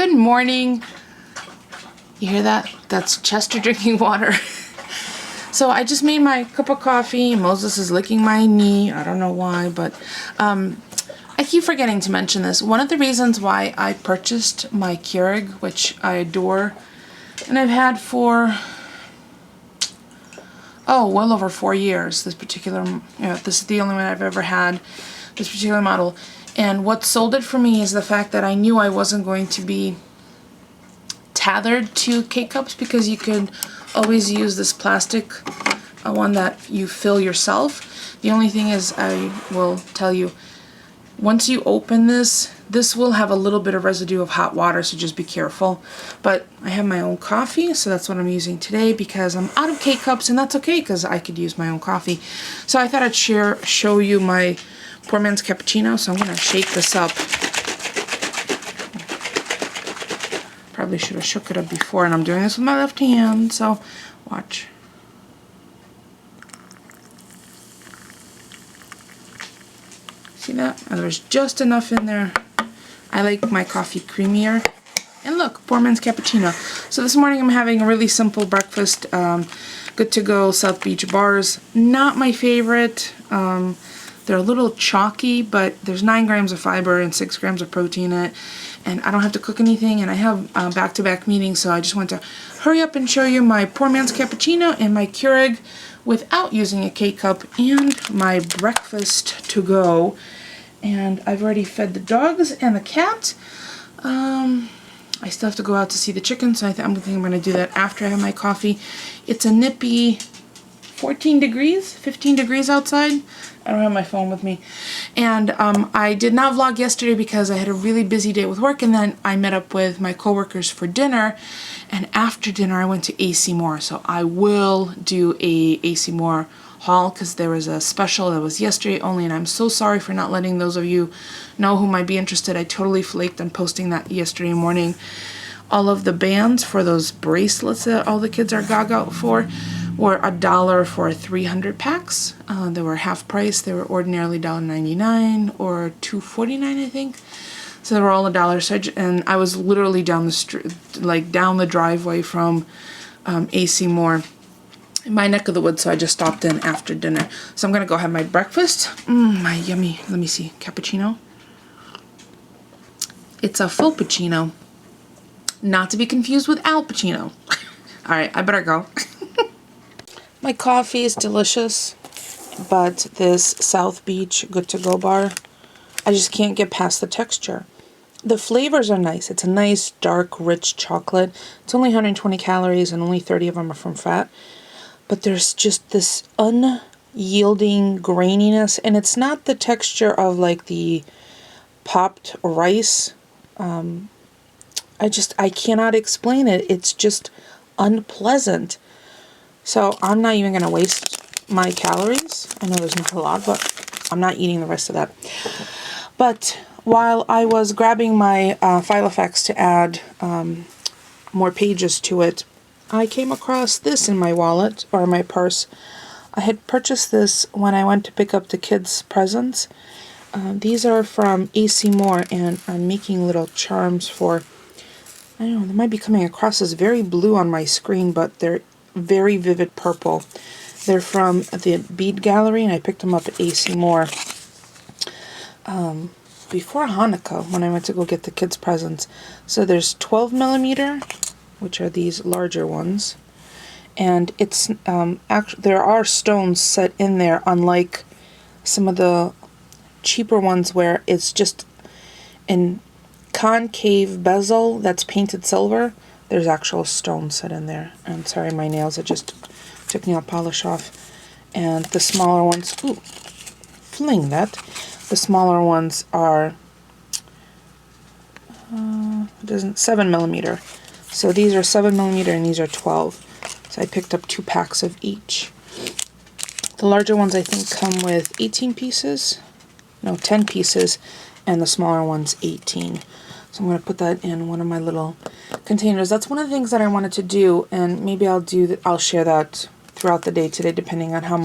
Good morning. You hear that? That's Chester drinking water. So I just made my cup of coffee. Moses is licking my knee. I don't know why, but I keep forgetting to mention this. One of the reasons why I purchased my Keurig, which I adore, and I've had for, well over 4 years. This particular, this is the only one I've ever had, this particular model. And what sold it for me is the fact that I knew I wasn't going to be tethered to K-cups, because you could always use this plastic one that you fill yourself. The only thing is, I will tell you, once you open this will have a little bit of residue of hot water, so just be careful. But I have my own coffee, so that's what I'm using today, because I'm out of K-cups, and that's okay, because I could use my own coffee. So I thought I'd show you my poor man's cappuccino, so I'm going to shake this up. Probably should have shook it up before, and I'm doing this with my left hand, so watch. See that? And there's just enough in there. I like my coffee creamier. And look, poor man's cappuccino. So this morning I'm having a really simple breakfast. Good to go South Beach bars. Not my favorite. They're a little chalky, but there's 9 grams of fiber and 6 grams of protein in it. And I don't have to cook anything, and I have back-to-back meetings, so I just want to hurry up and show you my poor man's cappuccino and my Keurig without using a K-cup, and my breakfast to go. And I've already fed the dogs and the cat. I still have to go out to see the chicken, so I'm going to do that after I have my coffee. It's a nippy 14 degrees, 15 degrees outside. I don't have my phone with me. And I did not vlog yesterday because I had a really busy day with work, and then I met up with my coworkers for dinner, and after dinner I went to AC Moore. So I will do a AC Moore haul, because there was a special that was yesterday only, and I'm so sorry for not letting those of you know who might be interested. I totally flaked on posting that yesterday morning. All of the bands for those bracelets that all the kids are gaga for were $1 for 300 packs. They were half price. They were ordinarily $1.99 or $2.49, I think. So they were all $1. So and I was literally down the street, like down the driveway from AC Moore, in my neck of the woods. So I just stopped in after dinner. So I'm gonna go have my breakfast. My yummy. Let me see, cappuccino. It's a Fauxppuccino, not to be confused with Al Pacino. All right, I better go. My coffee is delicious, but this South Beach Good to Go bar, I just can't get past the texture. The flavors are nice. It's a nice, dark, rich chocolate. It's only 120 calories, and only 30 of them are from fat. But there's just this unyielding graininess, and it's not the texture of like the popped rice. I cannot explain it. It's just unpleasant. So I'm not even going to waste my calories. I know there's not a lot, but I'm not eating the rest of that. But while I was grabbing my file effects to add more pages to it, I came across this in my wallet, or my purse. I had purchased this when I went to pick up the kids' presents. These are from AC Moore, and I'm making little charms for, I don't know, they might be coming across as very blue on my screen, but they're very vivid purple. They're from the Bead Gallery, and I picked them up at AC Moore before Hanukkah when I went to go get the kids' presents. So there's 12 millimeter, which are these larger ones, and it's there are stones set in there, unlike some of the cheaper ones where it's just an concave bezel that's painted silver. There's actual stones set in there. And sorry, my nails, it just took nail polish off. And the smaller ones, fling that. The smaller ones are 7 millimeter. So these are 7 millimeter, and these are 12. So I picked up 2 packs of each. The larger ones I think come with 18 pieces. No, 10 pieces, and the smaller ones 18. So I'm going to put that in one of my little containers. That's one of the things that I wanted to do, and maybe I'll share that throughout the day today, depending on how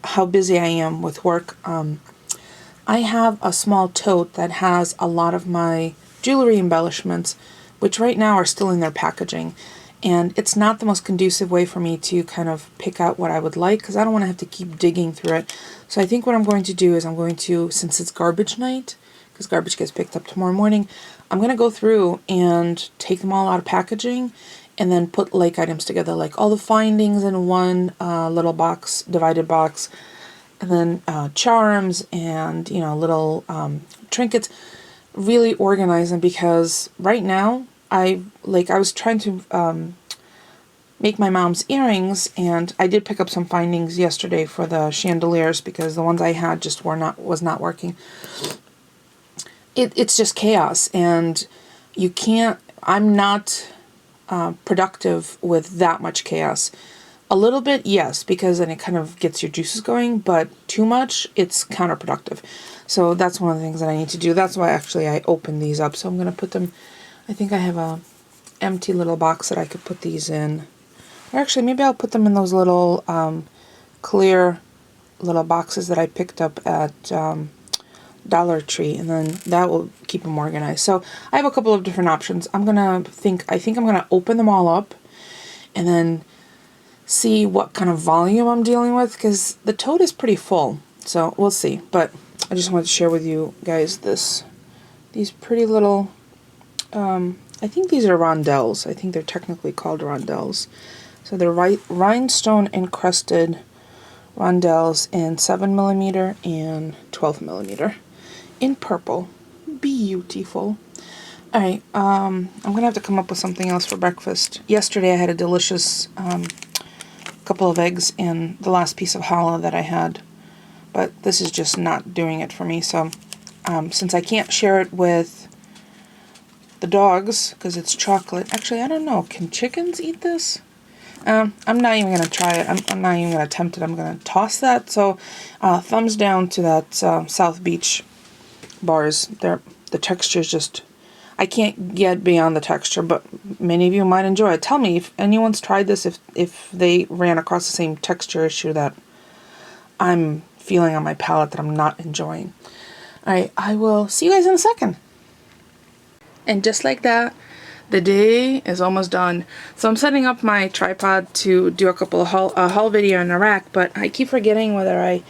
how busy I am with work. I have a small tote that has a lot of my jewelry embellishments, which right now are still in their packaging. And it's not the most conducive way for me to kind of pick out what I would like, because I don't want to have to keep digging through it. So I think what I'm going to do is I'm going to, since it's garbage night, because garbage gets picked up tomorrow morning, I'm going to go through and take them all out of packaging and then put like items together, like all the findings in one little box, divided box, and then charms and, you know, little trinkets. Really organize them, because right now I was trying to make my mom's earrings, and I did pick up some findings yesterday for the chandeliers because the ones I had just was not working. It's just chaos, and you can't. I'm not productive with that much chaos. A little bit, yes, because then it kind of gets your juices going, but too much, it's counterproductive. So that's one of the things that I need to do. That's why actually I opened these up. So I'm going to put them, I think I have a empty little box that I could put these in. Or actually, maybe I'll put them in those little clear little boxes that I picked up at Dollar Tree, and then that will keep them organized. So I have a couple of different options. I think I'm going to open them all up and then see what kind of volume I'm dealing with, because the tote is pretty full. So we'll see. But I just wanted to share with you guys these pretty little, I think these are rondelles. I think they're technically called rondelles. So they're rhinestone encrusted rondelles in 7mm and 12mm in purple. Beautiful. Alright, I'm going to have to come up with something else for breakfast. Yesterday I had a delicious couple of eggs and the last piece of challah that I had. But this is just not doing it for me. So since I can't share it with the dogs because it's chocolate. Actually, I don't know. Can chickens eat this? I'm not even going to try it. I'm not even going to attempt it. I'm going to toss that. So thumbs down to that South Beach bars. The texture is just... I can't get beyond the texture, but many of you might enjoy it. Tell me if anyone's tried this, if they ran across the same texture issue that I'm feeling on my palate that I'm not enjoying. Alright, I will see you guys in a second. And just like that, the day is almost done. So I'm setting up my tripod to do a couple of haul video in Iraq, but I keep forgetting whether I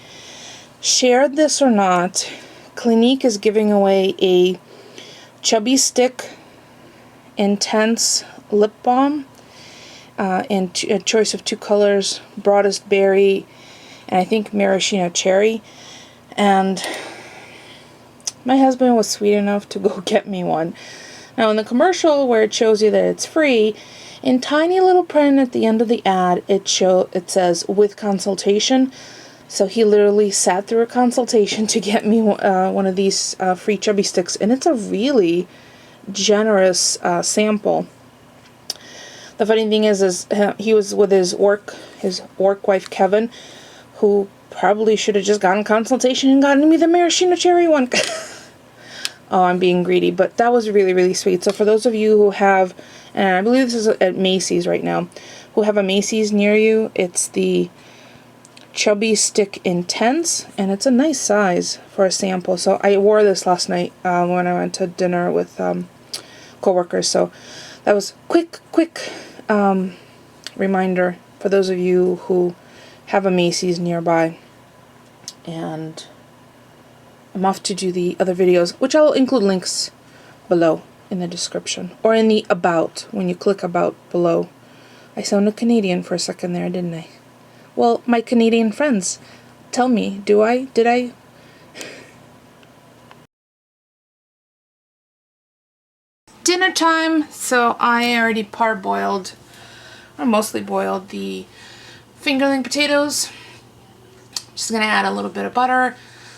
shared this or not. Clinique is giving away a Chubby Stick Intense Lip Balm in a choice of two colors, Broadest Berry and I think Maraschino Cherry. And my husband was sweet enough to go get me one. Now in the commercial where it shows you that it's free, in tiny little print at the end of the ad it says with consultation. So he literally sat through a consultation to get me one of these free Chubby Sticks, and it's a really generous sample. The funny thing is he was with his work wife Kevin, who probably should have just gotten consultation and gotten me the maraschino cherry one. Oh, I'm being greedy, but that was really, really sweet. So for those of you who have, and I believe this is at Macy's right now, who have a Macy's near you, it's the Chubby Stick Intense, and it's a nice size for a sample. So I wore this last night when I went to dinner with coworkers. So that was quick reminder for those of you who have a Macy's nearby. And I'm off to do the other videos, which I'll include links below in the description or in the about when you click about below. I sounded Canadian for a second there, didn't I? Well, my Canadian friends, tell me, did I? Dinner time. So I already parboiled, or mostly boiled, the fingerling potatoes. Just gonna add a little bit of butter,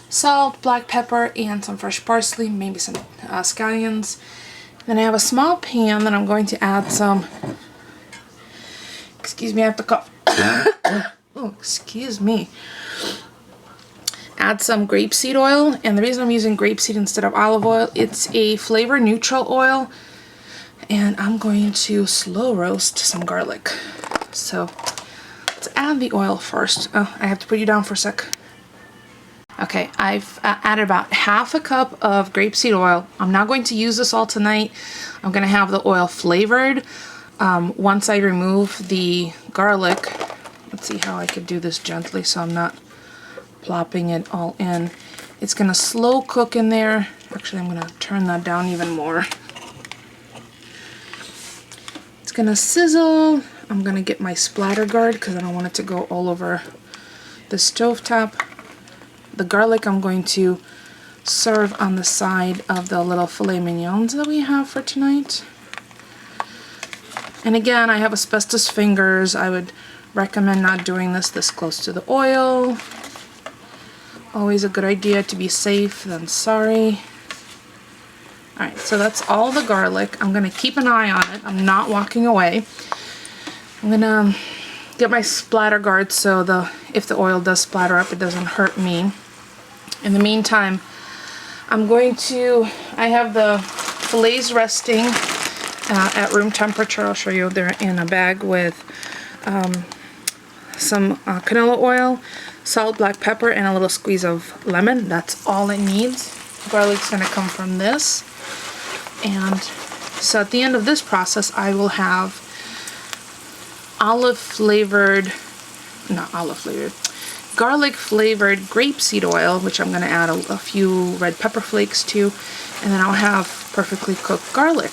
salt, black pepper, and some fresh parsley, maybe some scallions. Then I have a small pan that I'm going to add some, excuse me, I have to cough. Oh, excuse me. Add some grapeseed oil, and the reason I'm using grapeseed instead of olive oil, it's a flavor neutral oil, and I'm going to slow roast some garlic. So let's add the oil first. Oh, I have to put you down for a sec. Okay, I've added about half a cup of grapeseed oil. I'm not going to use this all tonight. I'm going to have the oil flavored once I remove the garlic. Let's see how I could do this gently so I'm not plopping it all in. It's going to slow cook in there. Actually, I'm going to turn that down even more. It's going to sizzle. I'm going to get my splatter guard because I don't want it to go all over the stovetop. The garlic I'm going to serve on the side of the little filet mignons that we have for tonight. And again, I have asbestos fingers. I would recommend not doing this close to the oil. Always a good idea to be safe than sorry. Alright, so that's all the garlic. I'm going to keep an eye on it. I'm not walking away. I'm going to get my splatter guard so if the oil does splatter up, it doesn't hurt me. In the meantime, I have the fillets resting at room temperature. I'll show you. They're in a bag with some canola oil, salt, black pepper, and a little squeeze of lemon. That's all it needs. Garlic's going to come from this. And so at the end of this process, I will have garlic flavored grapeseed oil, which I'm going to add a few red pepper flakes to, and then I'll have perfectly cooked garlic.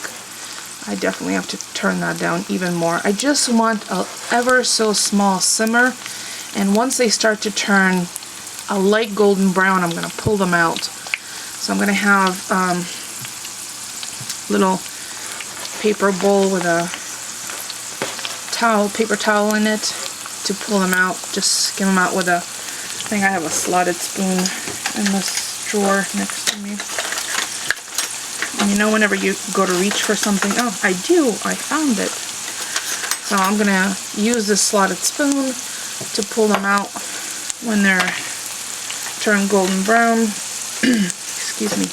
I definitely have to turn that down even more. I just want a ever so small simmer, and once they start to turn a light golden brown, I'm going to pull them out. So I'm going to have a little paper bowl with a paper towel in it to pull them out. Just skim them out with I think I have a slotted spoon in this drawer next to me. And you know, whenever you go to reach for something, oh, I found it. So I'm gonna use this slotted spoon to pull them out when they're turned golden brown. Excuse me.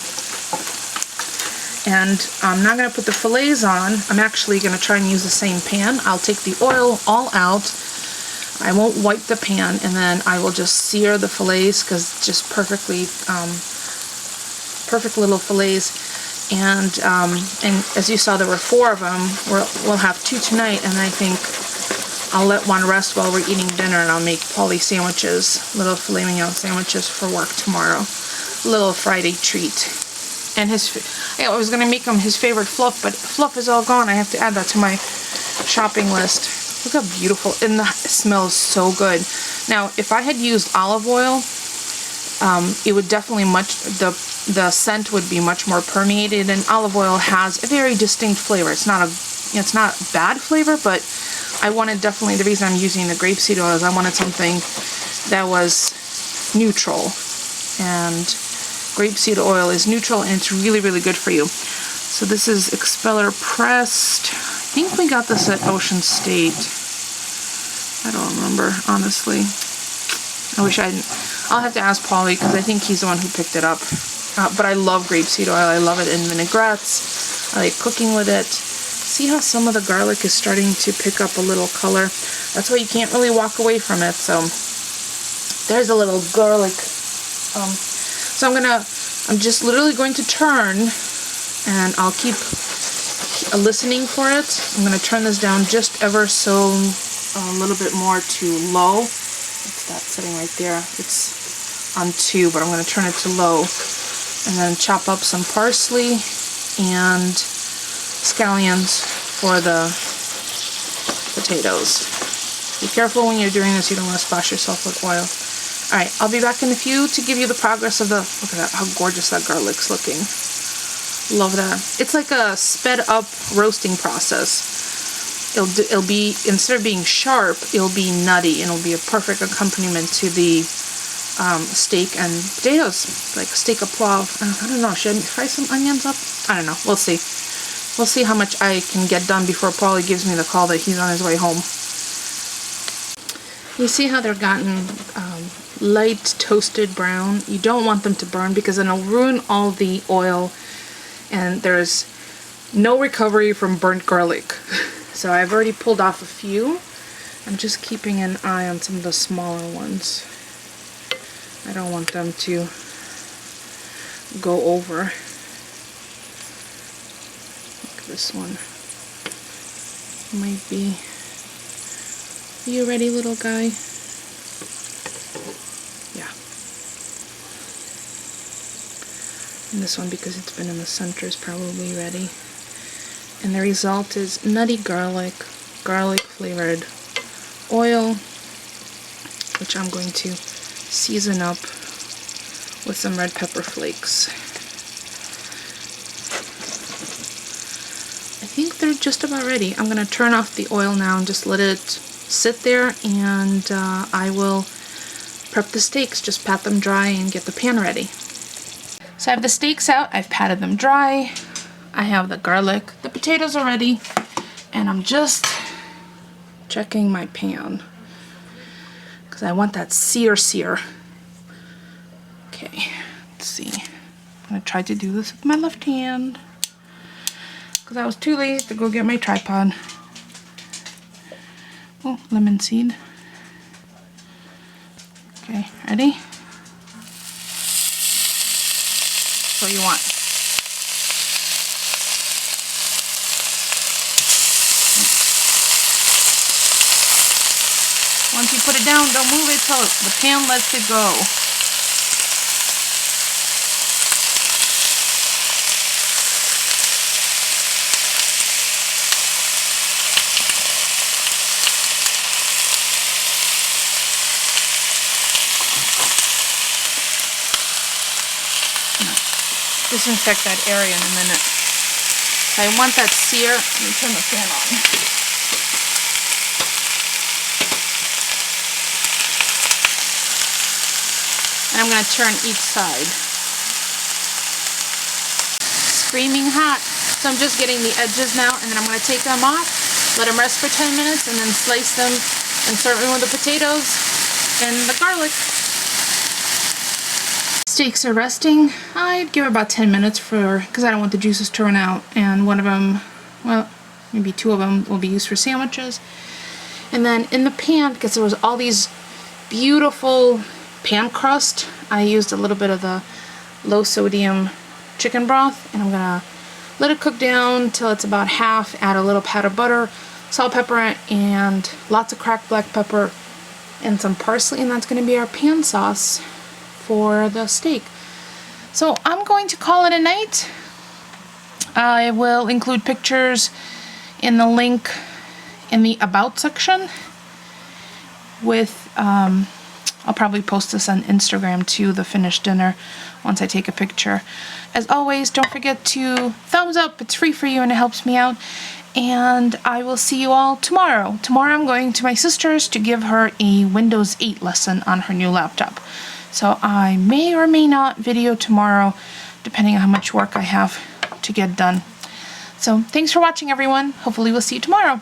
And I'm not going to put the fillets on. I'm actually going to try and use the same pan. I'll take the oil all out. I won't wipe the pan, and then I will just sear the fillets because just perfect little fillets. And as you saw, there were 4 of them. We'll have 2 tonight, and I think I'll let one rest while we're eating dinner, and I'll make Polly sandwiches, little filet mignon sandwiches for work tomorrow. Little Friday treat. And I was going to make him his favorite fluff, but fluff is all gone. I have to add that to my shopping list. Look how beautiful, and it smells so good. Now, if I had used olive oil, it would definitely the scent would be much more permeated, and olive oil has a very distinct flavor. It's not bad flavor, but I wanted definitely, the reason I'm using the grapeseed oil is I wanted something that was neutral, and grapeseed oil is neutral, and it's really, really good for you. So this is expeller pressed. I think we got this at Ocean State. I don't remember, honestly. I wish I hadn't. I'll have to ask Polly because I think he's the one who picked it up. But I love grapeseed oil. I love it in vinaigrettes. I like cooking with it. See how some of the garlic is starting to pick up a little color? That's why you can't really walk away from it. So there's a little garlic. So I'm just literally going to turn, and I'll keep listening for it. I'm going to turn this down just ever so a little bit more to low. It's that sitting right there. It's on 2, but I'm going to turn it to low. And then chop up some parsley and scallions for the potatoes. Be careful when you're doing this, you don't want to splash yourself with oil. Alright, I'll be back in a few to give you the progress of look at that, how gorgeous that garlic's looking. Love that. It's like a sped up roasting process. It'll be, instead of being sharp, it'll be nutty, and it'll be a perfect accompaniment to the steak and potatoes, like steak au poivre. I don't know, should I fry some onions up? I don't know, we'll see. We'll see how much I can get done before Paulie gives me the call that he's on his way home. You see how they're gotten light toasted brown? You don't want them to burn because then it'll ruin all the oil, and there's no recovery from burnt garlic. So I've already pulled off a few. I'm just keeping an eye on some of the smaller ones. I don't want them to go over. Like this one might be. Are you ready, little guy? Yeah. And this one, because it's been in the center, is probably ready. And the result is nutty garlic flavored oil, which I'm going to season up with some red pepper flakes. I think they're just about ready. I'm going to turn off the oil now and just let it sit there, and I will prep the steaks, just pat them dry and get the pan ready. So I have the steaks out, I've patted them dry, I have the garlic, the potatoes are ready, and I'm just checking my pan because I want that sear. Okay, let's see. I'm going to try to do this with my left hand because I was too lazy to go get my tripod. Oh, lemon seed. Okay, ready? That's what you want. Once you put it down, don't move it till the pan lets it go. Disinfect that area in a minute. I want that sear. Let me turn the fan on. And I'm going to turn each side. Screaming hot. So I'm just getting the edges now, and then I'm going to take them off, let them rest for 10 minutes, and then slice them and serve them with the potatoes and the garlic. Steaks are resting. I'd give it about 10 minutes because I don't want the juices to run out, and one of them, well, maybe two of them will be used for sandwiches. And then in the pan, because there was all these beautiful pan crust, I used a little bit of the low sodium chicken broth, and I'm gonna let it cook down till it's about half, add a little pat of butter, salt, pepper, and lots of cracked black pepper and some parsley, and that's gonna be our pan sauce for the steak. So I'm going to call it a night. I will include pictures in the link in the about section with I'll probably post this on Instagram too, the finished dinner, once I take a picture. As always, don't forget to thumbs up. It's free for you and it helps me out. And I will see you all tomorrow. Tomorrow I'm going to my sister's to give her a Windows 8 lesson on her new laptop. So I may or may not video tomorrow, depending on how much work I have to get done. So thanks for watching, everyone. Hopefully we'll see you tomorrow.